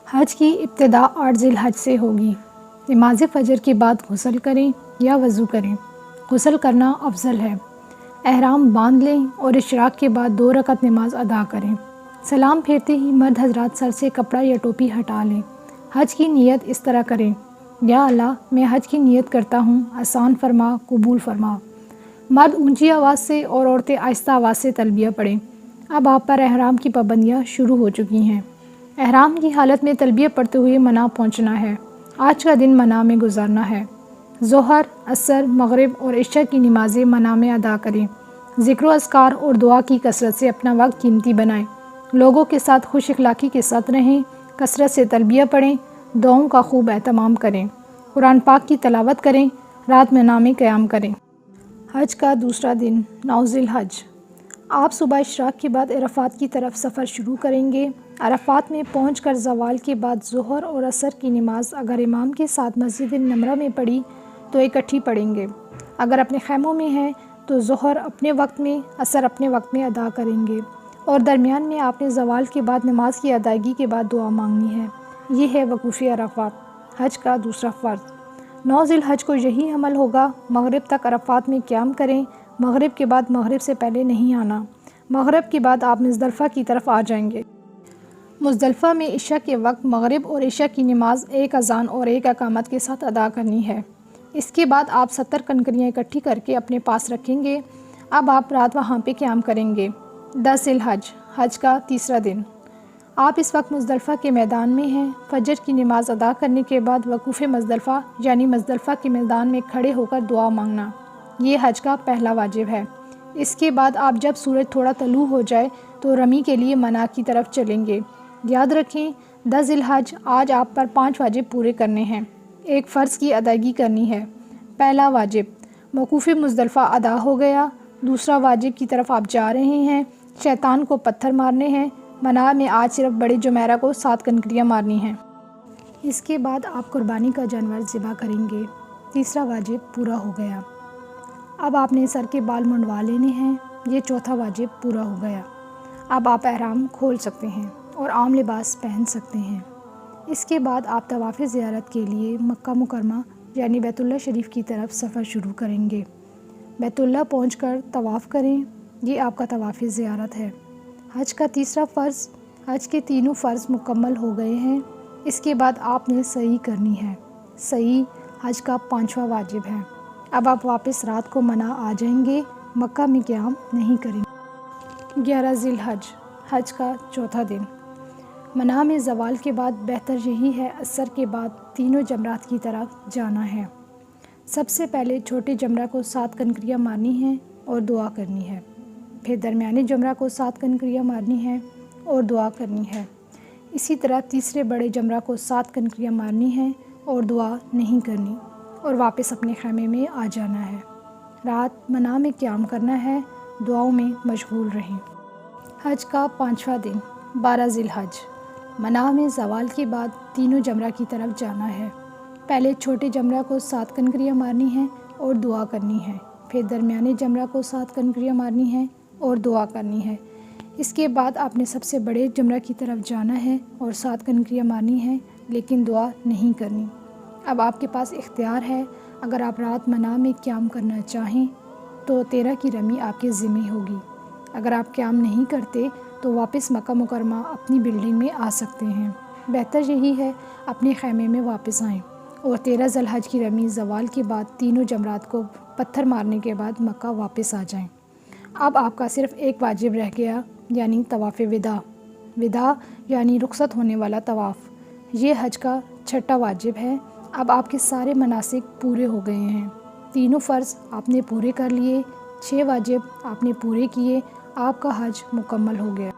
حج کی ابتدا 8 ذی الحج سے ہوگی۔ نماز فجر کے بعد غسل کریں یا وضو کریں۔ غسل کرنا افضل ہے۔ احرام باندھ لیں اور اشراق کے بعد 2 رکعت نماز ادا کریں۔ سلام پھیرتے ہی مرد حضرات سر سے کپڑا یا ٹوپی ہٹا لیں۔ حج کی نیت اس طرح کریں: یا اللہ، میں حج کی نیت کرتا ہوں، آسان فرما، قبول فرما۔ مرد اونچی آواز سے اور عورتیں آہستہ آواز سے تلبیہ پڑھیں۔ اب آپ پر احرام کی پابندیاں شروع ہو چکی ہیں۔ احرام کی حالت میں تلبیہ پڑھتے ہوئے منی پہنچنا ہے۔ آج کا دن منی میں گزارنا ہے۔ ظہر، عصر، مغرب اور عشاء کی نمازیں منی میں ادا کریں۔ ذکر و اذکار اور دعا کی کثرت سے اپنا وقت قیمتی بنائیں۔ لوگوں کے ساتھ خوش اخلاقی کے ساتھ رہیں۔ کثرت سے تلبیہ پڑھیں۔ دعاؤں کا خوب اہتمام کریں۔ قرآن پاک کی تلاوت کریں۔ رات منی میں قیام کریں۔ حج کا دوسرا دن 9 ذی الحج۔ آپ صبح اشراق کے بعد عرفات کی طرف سفر شروع کریں گے۔ عرفات میں پہنچ کر زوال کے بعد ظہر اور عصر کی نماز اگر امام کے ساتھ مسجد نمرہ میں پڑھی تو اکٹھی پڑھیں گے۔ اگر اپنے خیموں میں ہیں تو ظہر اپنے وقت میں، عصر اپنے وقت میں ادا کریں گے، اور درمیان میں آپ نے زوال کے بعد نماز کی ادائیگی کے بعد دعا مانگنی ہے۔ یہ ہے وقوف عرفات، حج کا دوسرا فرض۔ 9 ذی الحج کو یہی عمل ہوگا۔ مغرب تک عرفات میں قیام کریں۔ مغرب کے بعد مغرب سے پہلے نہیں آنا۔ مغرب کے بعد آپ مزدلفہ کی طرف آ جائیں گے۔ مزدلفہ میں عشاء کے وقت مغرب اور عشاء کی نماز 1 اذان اور 1 اقامت کے ساتھ ادا کرنی ہے۔ اس کے بعد آپ 70 کنکریاں اکٹھی کر کے اپنے پاس رکھیں گے۔ اب آپ رات وہاں پہ قیام کریں گے۔ 10 ذی الحج، حج کا تیسرا دن۔ آپ اس وقت مزدلفہ کے میدان میں ہیں۔ فجر کی نماز ادا کرنے کے بعد وقوف مزدلفہ یعنی مزدلفہ کے میدان میں کھڑے ہو کر دعا مانگنا، یہ حج کا پہلا واجب ہے۔ اس کے بعد آپ جب سورج تھوڑا طلوع ہو جائے تو رمی کے لیے منی کی طرف چلیں گے۔ یاد رکھیں 10 ذی الحج آج آپ پر 5 واجب پورے کرنے ہیں۔ ایک فرض کی ادائیگی کرنی ہے۔ پہلا واجب وقوف مزدلفہ ادا ہو گیا۔ دوسرا واجب کی طرف آپ جا رہے ہیں، شیطان کو پتھر مارنے ہیں۔ منی میں آج صرف بڑے جمیرہ کو 7 کنکریاں مارنی ہیں۔ اس کے بعد آپ قربانی کا جانور ذبح کریں گے۔ تیسرا واجب پورا ہو گیا۔ اب آپ نے سر کے بال منڈوا لینے ہیں۔ یہ چوتھا واجب پورا ہو گیا۔ اب آپ احرام کھول سکتے ہیں اور عام لباس پہن سکتے ہیں۔ اس کے بعد آپ طواف زیارت کے لیے مکہ مکرمہ یعنی بیت اللہ شریف کی طرف سفر شروع کریں گے۔ بیت اللہ پہنچ کر طواف کریں، یہ آپ کا طواف زیارت ہے۔ حج کا تیسرا فرض، حج کے تینوں فرض مکمل ہو گئے ہیں۔ اس کے بعد آپ نے سعی کرنی ہے۔ سعی حج کا 5واں واجب ہے۔ اب آپ واپس رات کو منی آ جائیں گے، مکہ میں قیام نہیں کریں گے۔ 11 ذی الحج، حج کا چوتھا دن۔ منی میں زوال کے بعد بہتر یہی ہے عصر کے بعد تینوں جمرات کی طرف جانا ہے۔ سب سے پہلے چھوٹے جمرہ کو 7 کنکریاں مارنی ہیں اور دعا کرنی ہے۔ پھر درمیانی جمرہ کو 7 کنکریاں مارنی ہیں اور دعا کرنی ہے۔ اسی طرح تیسرے بڑے جمرہ کو 7 کنکریاں مارنی ہیں اور دعا نہیں کرنی، اور واپس اپنے خیمے میں آ جانا ہے۔ رات منی میں قیام کرنا ہے، دعاؤں میں مشغول رہیں۔ حج کا 5واں دن 12 ذی الحج۔ منی میں زوال کے بعد تینوں جمرہ کی طرف جانا ہے۔ پہلے چھوٹے جمرہ کو 7 کنکریاں مارنی ہیں اور دعا کرنی ہے۔ پھر درمیانی جمرہ کو 7 کنکریاں مارنی ہیں اور دعا کرنی ہے۔ اس کے بعد آپ نے سب سے بڑے جمرہ کی طرف جانا ہے اور 7 کنکریاں مارنی ہیں، لیکن دعا نہیں کرنی۔ اب آپ کے پاس اختیار ہے، اگر آپ رات منی میں قیام کرنا چاہیں تو 13 کی رمی آپ کے ذمہ ہوگی۔ اگر آپ قیام نہیں کرتے تو واپس مکہ مکرمہ اپنی بلڈنگ میں آ سکتے ہیں۔ بہتر یہی ہے اپنے خیمے میں واپس آئیں اور 13 ذی الحج کی رمی زوال کے بعد تینوں جمرات کو پتھر مارنے کے بعد مکہ واپس آ جائیں۔ اب آپ کا صرف ایک واجب رہ گیا، یعنی طواف وداع۔ وداع یعنی رخصت ہونے والا طواف، یہ حج کا 6واں واجب ہے۔ اب آپ کے سارے مناسک پورے ہو گئے ہیں۔ تینوں فرض آپ نے پورے کر لیے، 6 واجب آپ نے پورے کیے، آپ کا حج مکمل ہو گیا۔